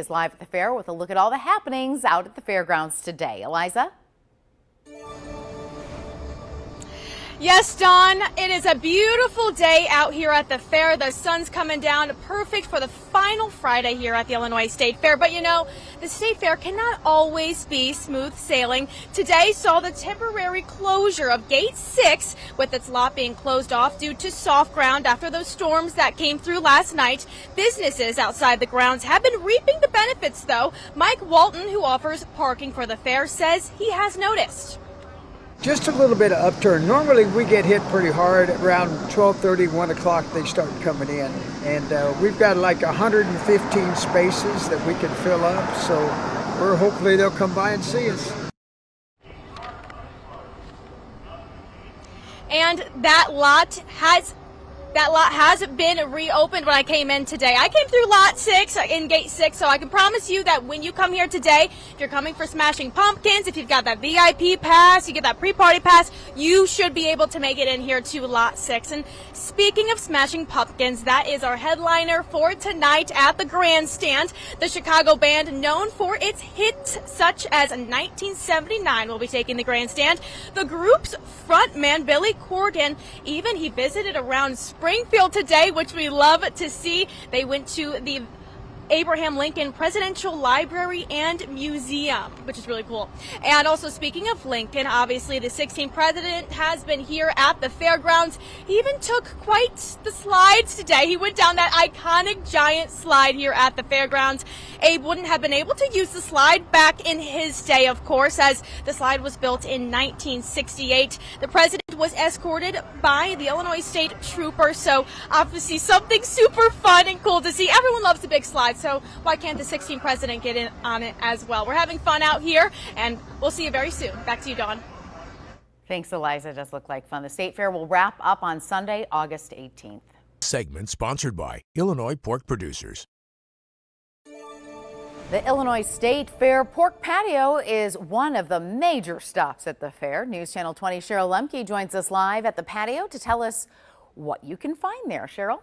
Is live at the fair with a look at all the happenings out at the fairgrounds today. Eliza? Yes, Dawn, it is a beautiful day out here at the fair. The sun's coming down, perfect for the final Friday here at the Illinois State Fair. But you know, the State Fair cannot always be smooth sailing. Today saw the temporary closure of Gate 6, with its lot being closed off due to soft ground after those storms that came through last night. Businesses outside the grounds have been reaping the benefits, though. Mike Walton, who offers parking for the fair, says he has noticed. Just a little bit of upturn. Normally we get hit pretty hard around 12:30, 1 o'clock they start coming in. And we've got like 115 spaces that we can fill up, so hopefully they'll come by and see us. And that lot has been reopened when I came in today. I came through lot 6 in gate 6, so I can promise you that when you come here today, if you're coming for Smashing Pumpkins, if you've got that VIP pass, you get that pre-party pass, you should be able to make it in here to lot 6. And speaking of Smashing Pumpkins, that is our headliner for tonight at the grandstand. The Chicago band, known for its hits such as 1979, will be taking the grandstand. The group's frontman, Billy Corgan, he visited around Springfield today, which we love to see. They went to the Abraham Lincoln Presidential Library and Museum, which is really cool. And also, speaking of Lincoln, obviously the 16th president has been here at the fairgrounds. He even took quite the slides today. He went down that iconic giant slide here at the fairgrounds. Abe wouldn't have been able to use the slide back in his day, of course, as the slide was built in 1968. The president was escorted by the Illinois State Troopers, so obviously something super fun and cool to see. Everyone loves the big slide, so why can't the 16th president get in on it as well? We're having fun out here, and we'll see you very soon. Back to you, Dawn. Thanks, Eliza. It does look like fun. The State Fair will wrap up on Sunday, August 18th. Segment sponsored by Illinois Pork Producers. The Illinois State Fair Pork Patio is one of the major stops at the fair. News Channel 20 Cheryl Lemke joins us live at the patio to tell us what you can find there. Cheryl?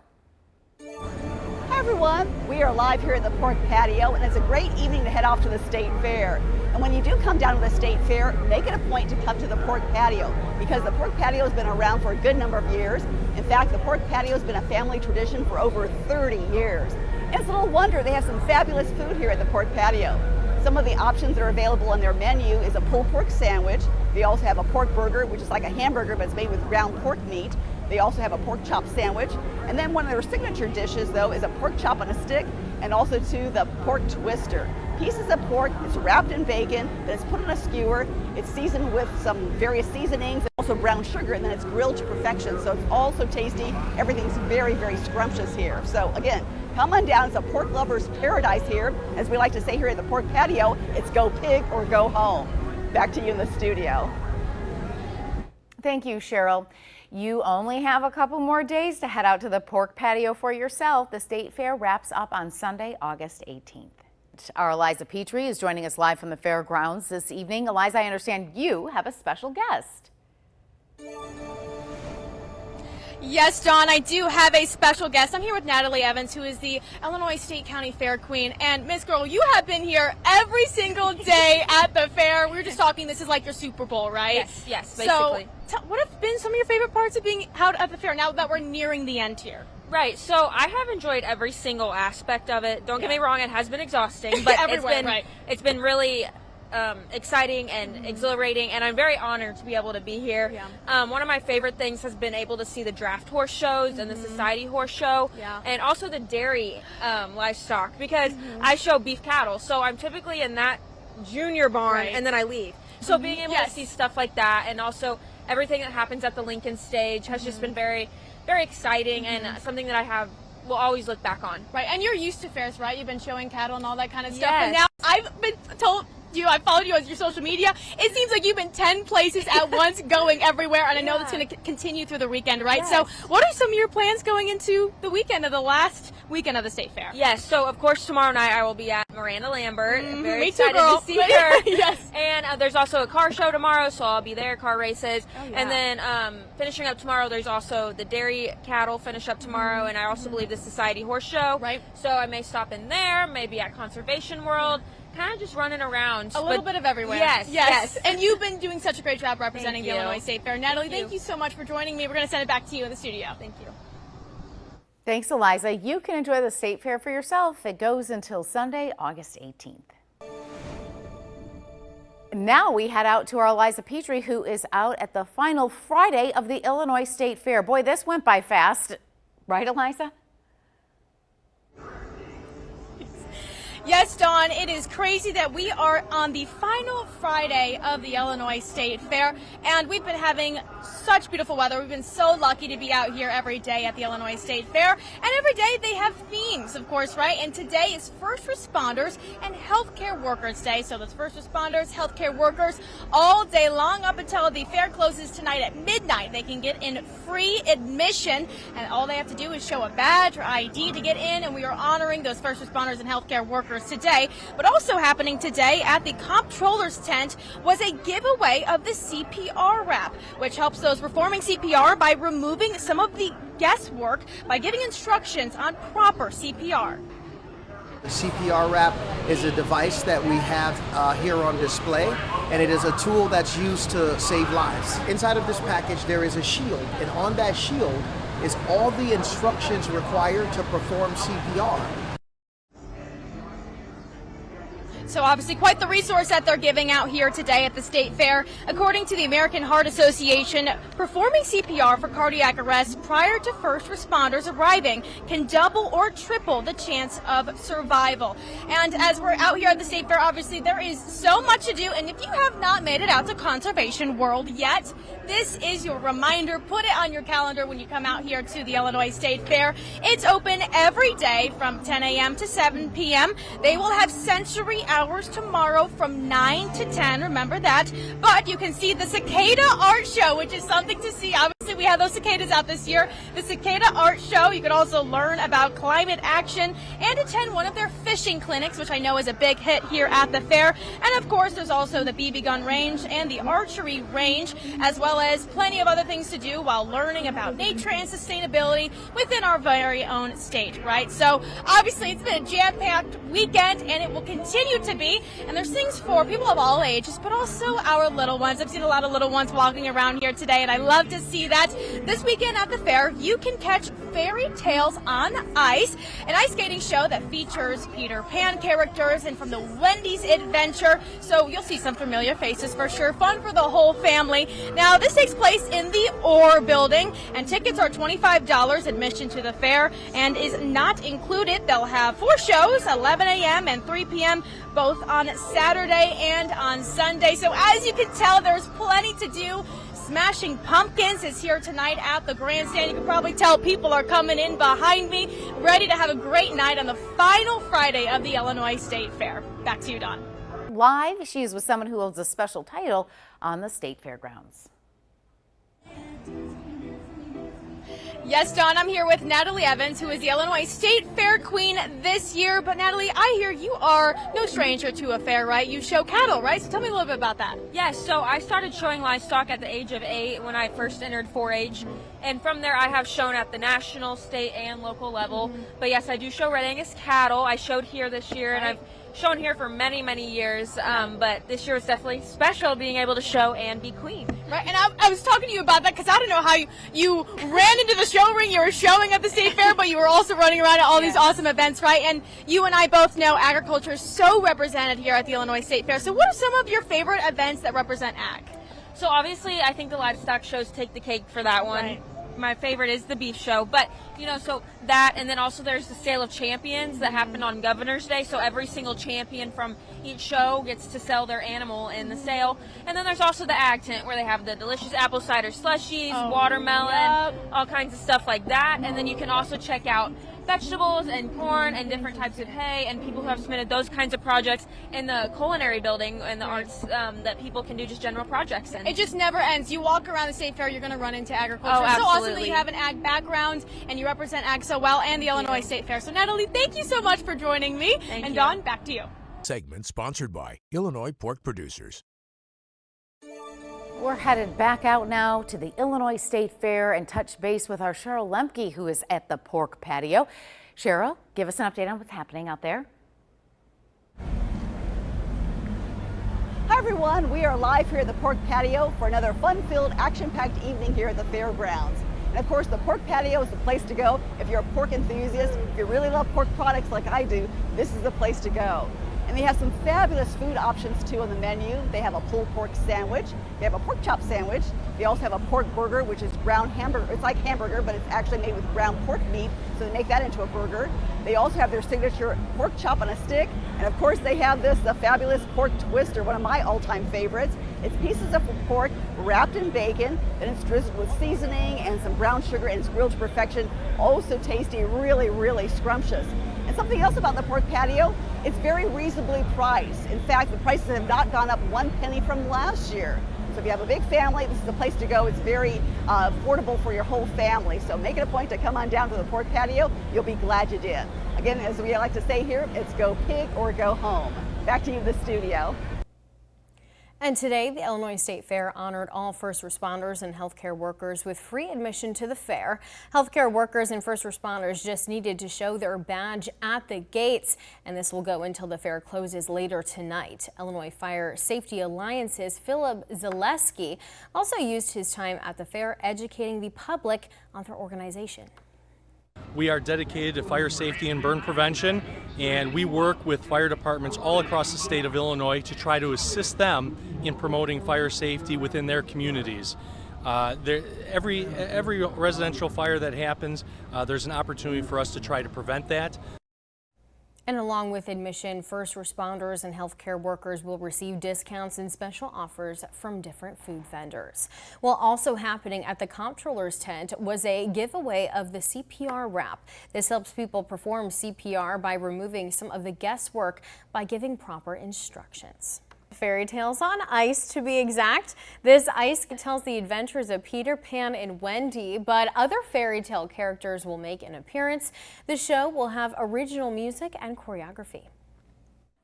Hi everyone, we are live here at the Pork Patio, and it's a great evening to head off to the State Fair. And when you do come down to the State Fair, make it a point to come to the Pork Patio, because the Pork Patio has been around for a good number of years. In fact, the Pork Patio has been a family tradition for over 30 years. And it's little wonder they have some fabulous food here at the Pork Patio. Some of the options that are available on their menu is a pulled pork sandwich. They also have a pork burger, which is like a hamburger, but it's made with ground pork meat. They also have a pork chop sandwich. And then one of their signature dishes, though, is a pork chop on a stick, and also too the pork twister. Pieces of pork, it's wrapped in bacon, then it's put on a skewer. It's seasoned with some various seasonings, and also brown sugar, and then it's grilled to perfection. So it's also tasty. Everything's very, very scrumptious here. So again, come on down. It's a pork lover's paradise here. As we like to say here at the Pork Patio, it's go pig or go home. Back to you in the studio. Thank you, Cheryl. You only have a couple more days to head out to the Pork Patio for yourself. The State Fair wraps up on Sunday, August 18th. Our Eliza Petrie is joining us live from the fairgrounds this evening. Eliza, I understand you have a special guest. Yes, Dawn, I do have a special guest. I'm here with Natalie Evans, who is the Illinois State County Fair Queen. And Miss Girl, you have been here every single day at the fair. We were just talking, this is like your Super Bowl, right? Yes, basically. So, what have been some of your favorite parts of being out at the fair now that we're nearing the end here? Right, so I have enjoyed every single aspect of it. Don't get me wrong, it has been exhausting, but it's been really exciting and exhilarating, and I'm very honored to be able to be here. Yeah. One of my favorite things has been able to see the draft horse shows and the society horse show, and also the dairy livestock, because I show beef cattle, so I'm typically in that junior barn and then I leave. So being able to see stuff like that, and also everything that happens at the Lincoln stage has just been very, very exciting and something that I will always look back on. Right, and you're used to fairs, right? You've been showing cattle and all that kind of stuff. Yes. And now I've been told you. I followed you on your social media. It seems like you've been 10 places at once, going everywhere, and I know that's going to continue through the weekend, right? Yes. So what are some of your plans going into the weekend of the last weekend of the State Fair? Yes, so of course tomorrow night I will be at Miranda Lambert. Very Me too, excited girl. to see her. Yes. And there's also a car show tomorrow, so I'll be there, car races. Oh, yeah. And then finishing up tomorrow, there's also the dairy cattle finish up tomorrow, and I also believe the Society Horse Show. Right. So I may stop in there, maybe at Conservation World, kind of just running around. A little bit of everywhere. Yes. And you've been doing such a great job representing Thank the you. Illinois State Fair. Natalie, Thank thank you. you so much for joining me. We're going to send it back to you in the studio. Thank you. Thanks, Eliza. You can enjoy the State Fair for yourself. It goes until Sunday, August 18th. Now we head out to our Eliza Petrie, who is out at the final Friday of the Illinois State Fair. Boy, this went by fast. Right, Eliza? Yes, Dawn, it is crazy that we are on the final Friday of the Illinois State Fair, and we've been having such beautiful weather. We've been so lucky to be out here every day at the Illinois State Fair, and every day they have themes, of course, right? And today is First Responders and Healthcare Workers Day, so that's first responders, healthcare workers, all day long up until the fair closes tonight at midnight. They can get in free admission, and all they have to do is show a badge or ID to get in, and we are honoring those first responders and healthcare workers today. But also happening today at the comptroller's tent was a giveaway of the CPR wrap, which helps those performing CPR by removing some of the guesswork by giving instructions on proper CPR. The CPR wrap is a device that we have here on display, and it is a tool that's used to save lives. Inside of this package there is a shield, and on that shield is all the instructions required to perform CPR. So obviously quite the resource that they're giving out here today at the State Fair. According to the American Heart Association, performing CPR for cardiac arrest prior to first responders arriving can double or triple the chance of survival. And as we're out here at the State Fair, obviously there is so much to do. And if you have not made it out to Conservation World yet, this is your reminder. Put it on your calendar when you come out here to the Illinois State Fair. It's open every day from 10 a.m. to 7 p.m. They will have sensory hours tomorrow from 9 to 10. Remember that. But you can see the Cicada Art Show, which is something to see. Obviously, we have those cicadas out this year. The Cicada Art Show. You can also learn about climate action and attend one of their fishing clinics, which I know is a big hit here at the fair. And of course, there's also the BB gun range and the archery range, as well as plenty of other things to do while learning about nature and sustainability within our very own state, right? So obviously it's been a jam-packed weekend, and it will continue to be. And there's things for people of all ages, but also our little ones. I've seen a lot of little ones walking around here today, and I love to see that. This weekend at the fair, you can catch Fairy Tales on Ice, an ice skating show that features Peter Pan characters and from the Wendy's Adventure. So you'll see some familiar faces for sure. Fun for the whole family. Now, this takes place in the Orr building, and tickets are $25 admission to the fair and is not included. They'll have 4 shows, 11 a.m. and 3 p.m., both on Saturday and on Sunday. So as you can tell, there's plenty to do. Smashing Pumpkins is here tonight at the grandstand. You can probably tell people are coming in behind me, ready to have a great night on the final Friday of the Illinois State Fair. Back to you, Dawn. Live, she is with someone who holds a special title on the State Fairgrounds. Yes, Dawn, I'm here with Natalie Evans, who is the Illinois State Fair Queen this year. But Natalie, I hear you are no stranger to a fair, right? You show cattle, right? So tell me a little bit about that. Yes, so I started showing livestock at the age of 8 when I first entered 4-H. And from there, I have shown at the national, state, and local level. But yes, I do show Red Angus cattle. I showed here this year, and I've shown here for many, many years. But this year was definitely special, being able to show and be queen. Right, and I was talking to you about that because I don't know how you ran into the show ring. You were showing at the State Fair, but you were also running around at all these awesome events, right? And you and I both know agriculture is so represented here at the Illinois State Fair. So what are some of your favorite events that represent ag? So obviously, I think the livestock shows take the cake for that one. Right. My favorite is the beef show, but so that, and then also there's the sale of champions that happen on Governor's Day. So every single champion from each show gets to sell their animal in the sale. And then there's also the ag tent where they have the delicious apple cider slushies, watermelon, all kinds of stuff like that. And then you can also check out vegetables and corn and different types of hay, and people who have submitted those kinds of projects in the culinary building and the arts that people can do just general projects in. It just never ends. You walk around the state fair, you're going to run into agriculture. Oh, It's so awesome that absolutely. you have an ag background and you represent ag so well, and the Illinois State Fair. So Natalie, thank you so much for joining me. Thank and you. Dawn, back to you. Segment sponsored by Illinois Pork Producers. We're headed back out now to the Illinois State Fair and touch base with our Cheryl Lemke, who is at the pork patio. Cheryl, give us an update on what's happening out there. Hi everyone, we are live here at the pork patio for another fun-filled, action-packed evening here at the fairgrounds. And of course, the pork patio is the place to go if you're a pork enthusiast. If you really love pork products like I do, this is the place to go. And they have some fabulous food options too on the menu. They have a pulled pork sandwich. They have a pork chop sandwich. They also have a pork burger, which is ground hamburger. It's like hamburger, but it's actually made with ground pork meat, so they make that into a burger. They also have their signature pork chop on a stick. And of course, they have this, the fabulous pork twister, one of my all-time favorites. It's pieces of pork wrapped in bacon, then it's drizzled with seasoning and some brown sugar, and it's grilled to perfection. Oh, so tasty, really, really scrumptious. And something else about the pork patio, it's very reasonably priced. In fact, the prices have not gone up 1 penny from last year. So if you have a big family, this is the place to go. It's very affordable for your whole family. So make it a point to come on down to the pork patio. You'll be glad you did. Again, as we like to say here, it's go pig or go home. Back to you in the studio. And today, the Illinois State Fair honored all first responders and healthcare workers with free admission to the fair. Healthcare workers and first responders just needed to show their badge at the gates, and this will go until the fair closes later tonight. Illinois Fire Safety Alliance's Philip Zaleski also used his time at the fair educating the public on their organization. We are dedicated to fire safety and burn prevention, and we work with fire departments all across the state of Illinois to try to assist them in promoting fire safety within their communities. Every residential fire that happens, there's an opportunity for us to try to prevent that. And along with admission, first responders and healthcare workers will receive discounts and special offers from different food vendors. Well, also happening at the comptroller's tent was a giveaway of the CPR wrap. This helps people perform CPR by removing some of the guesswork by giving proper instructions. Fairy tales on ice, to be exact. This ice tells the adventures of Peter, Pan, and Wendy, but other fairy tale characters will make an appearance. The show will have original music and choreography.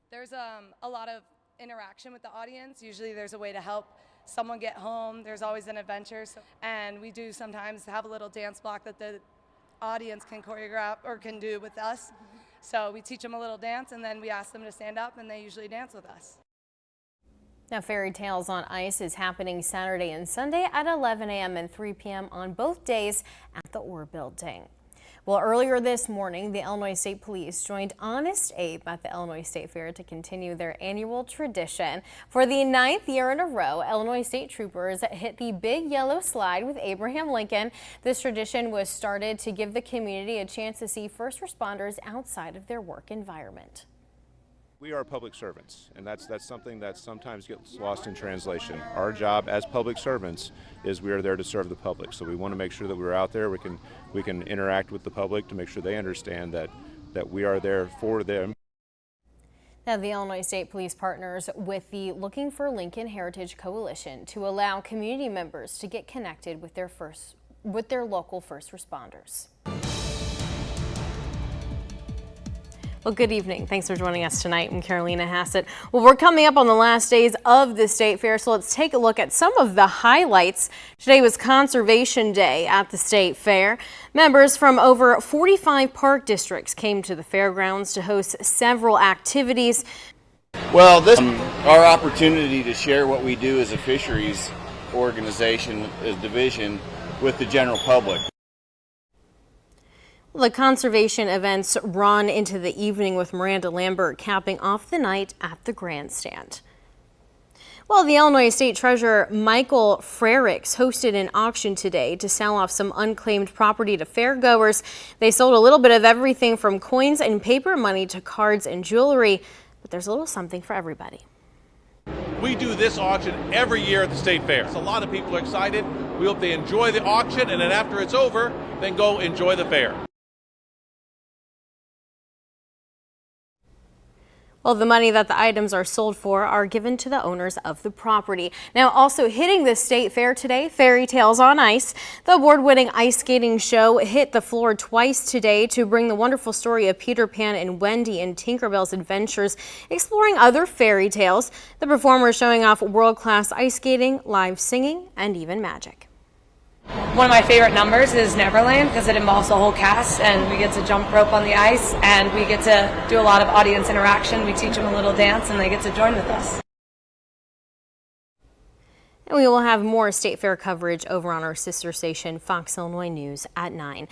There's a lot of interaction with the audience. Usually there's a way to help someone get home. There's always an adventure. And we do sometimes have a little dance block that the audience can choreograph or can do with us. So we teach them a little dance, and then we ask them to stand up, and they usually dance with us. Now, Fairy Tales on Ice is happening Saturday and Sunday at 11 a.m. and 3 p.m. on both days at the Orr Building. Well, earlier this morning, the Illinois State Police joined Honest Abe at the Illinois State Fair to continue their annual tradition. For the 9th year in a row, Illinois State Troopers hit the Big Yellow Slide with Abraham Lincoln. This tradition was started to give the community a chance to see first responders outside of their work environment. We are public servants, and that's something that sometimes gets lost in translation. Our job as public servants is we are there to serve the public. So we want to make sure that we're out there, we can interact with the public to make sure they understand that we are there for them. Now, the Illinois State Police partners with the Looking for Lincoln Heritage Coalition to allow community members to get connected with their local first responders. Well, good evening. Thanks for joining us tonight. I'm Carolina Hassett. Well, we're coming up on the last days of the State Fair, so let's take a look at some of the highlights. Today was Conservation Day at the State Fair. Members from over 45 park districts came to the fairgrounds to host several activities. Well, this is our opportunity to share what we do as a fisheries organization, as division, with the general public. The conservation events run into the evening with Miranda Lambert capping off the night at the grandstand. Well, the Illinois State Treasurer Michael Frericks hosted an auction today to sell off some unclaimed property to fairgoers. They sold a little bit of everything from coins and paper money to cards and jewelry, but there's a little something for everybody. We do this auction every year at the State Fair. So a lot of people are excited. We hope they enjoy the auction, and then after it's over, then go enjoy the fair. Well, the money that the items are sold for are given to the owners of the property. Now, also hitting the state fair today, Fairy Tales on Ice. The award-winning ice skating show hit the floor twice today to bring the wonderful story of Peter Pan and Wendy and Tinkerbell's adventures, exploring other fairy tales. The performers showing off world-class ice skating, live singing, and even magic. One of my favorite numbers is Neverland because it involves the whole cast and we get to jump rope on the ice and we get to do a lot of audience interaction. We teach them a little dance and they get to join with us. And we will have more State Fair coverage over on our sister station, Fox Illinois News at 9.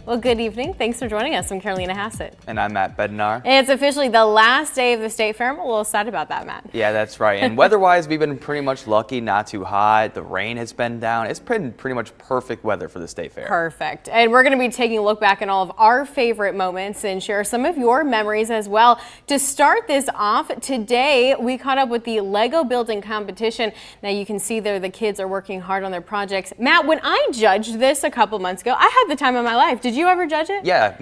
Well, good evening. Thanks for joining us. I'm Carolina Hassett. And I'm Matt Bednar. And it's officially the last day of the State Fair. I'm a little sad about that, Matt. Yeah, that's right. And weather-wise, we've been pretty much lucky, not too hot. The rain has been down. It's been pretty much perfect weather for the State Fair. Perfect. And we're going to be taking a look back at all of our favorite moments and share some of your memories as well. To start this off, today we caught up with the Lego building competition. Now you can see there the kids are working hard on their projects. Matt, when I judged this a couple months ago, I had the time of my life. Did you ever judge it? Yeah,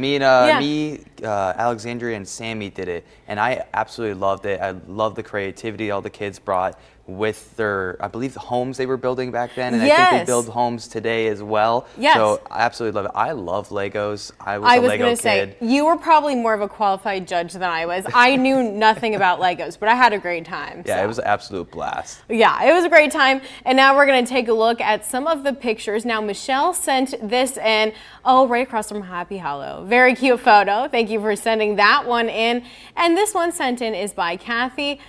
Alexandria and Sammy did it, and I absolutely loved it. I loved the creativity all the kids brought with their, I believe, the homes they were building back then, and I think they build homes today as well. Yes. So I absolutely love it. I love Legos. I was a Lego gonna kid. say, you were probably more of a qualified judge than I was. I knew nothing about Legos, but I had a great time. Yeah, it was an absolute blast. Yeah, it was a great time. And now we're going to take a look at some of the pictures. Now, Michelle sent this in, right across from Happy Hollow. Very cute photo. Thank you for sending that one in. And this one sent in is by Kathy.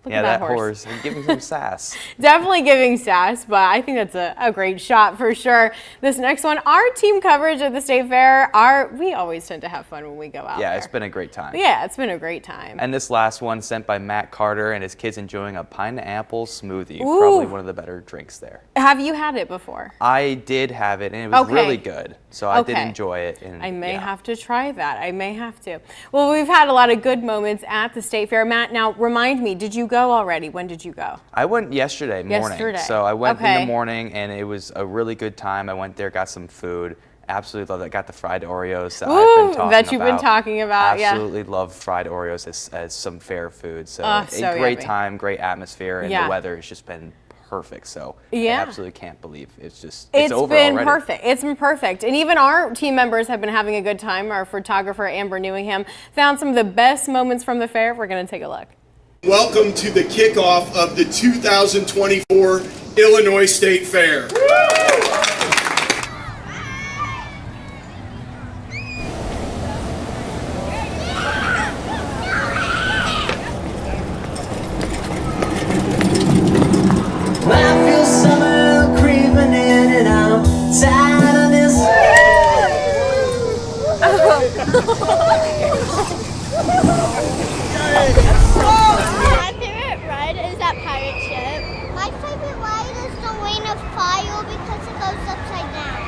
Look at that horse. Giving some sass. Definitely giving sass, but I think that's a great shot for sure. This next one, our team coverage at the State Fair, we always tend to have fun when we go out Yeah, there. it's been a great time. Yeah, it's been a great time. And this last one sent by Matt Carter and his kids enjoying a pineapple smoothie. Ooh. Probably one of the better drinks there. Have you had it before? I did have it, and it was really good. So I did enjoy it. And I may have to try that. I may have to. Well, we've had a lot of good moments at the State Fair. Matt, now remind me, did you go already? When did you go? I went yesterday morning. So I went in the morning, and it was a really good time. I went there, got some food. Absolutely love it. Got the fried Oreos that I've been talking about. You've been talking about. Absolutely love fried Oreos as some fair food. So a great time, great atmosphere, and the weather has just been perfect. So I absolutely can't believe it's over been already. Perfect. It's been perfect. And even our team members have been having a good time. Our photographer, Amber Newigham, found some of the best moments from the fair. We're going to take a look. Welcome to the kickoff of the 2024 Illinois State Fair. My favorite ride is that pirate ship. My favorite ride is the Ring of Fire because it goes upside down.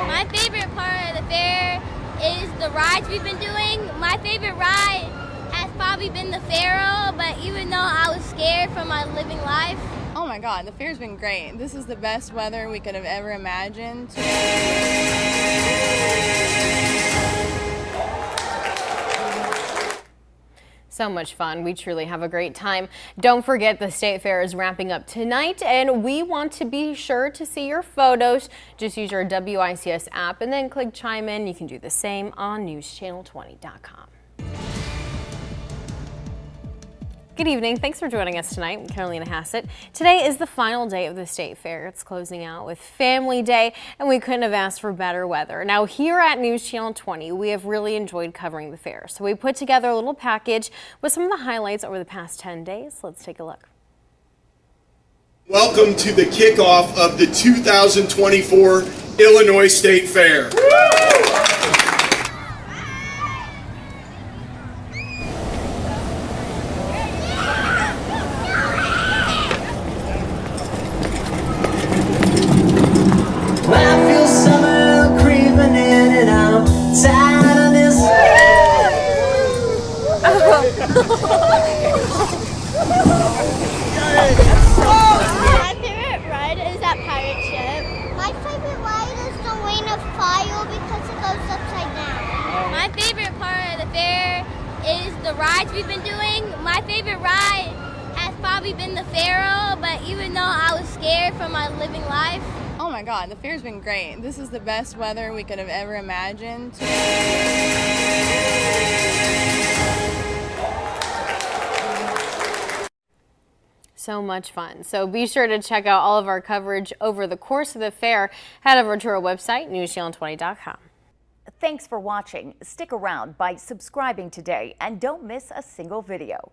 My favorite part of the fair is the rides we've been doing. My favorite ride has probably been the Pharaoh, but even though I was scared for my living life. Oh my God, the fair's been great. This is the best weather we could have ever imagined. So much fun. We truly have a great time. Don't forget the State Fair is wrapping up tonight, and we want to be sure to see your photos. Just use your WICS app and then click chime in. You can do the same on newschannel20.com. Good evening. Thanks for joining us tonight. I'm Carolina Hassett. Today is the final day of the State Fair. It's closing out with Family Day, and we couldn't have asked for better weather. Now, here at News Channel 20, we have really enjoyed covering the fair. So we put together a little package with some of the highlights over the past 10 days. Let's take a look. Welcome to the kickoff of the 2024 Illinois State Fair. My favorite ride is that pirate ship. My favorite ride is the Ring of Fire because the rides we've been doing. My favorite ride has probably been the Pharaoh, but even though I was scared for my living life. Oh my God, the fair's been great. This is the best weather we could have ever imagined. So much fun. So be sure to check out all of our coverage over the course of the fair. Head over to our website, newschannel20.com. Thanks for watching. Stick around by subscribing today and don't miss a single video.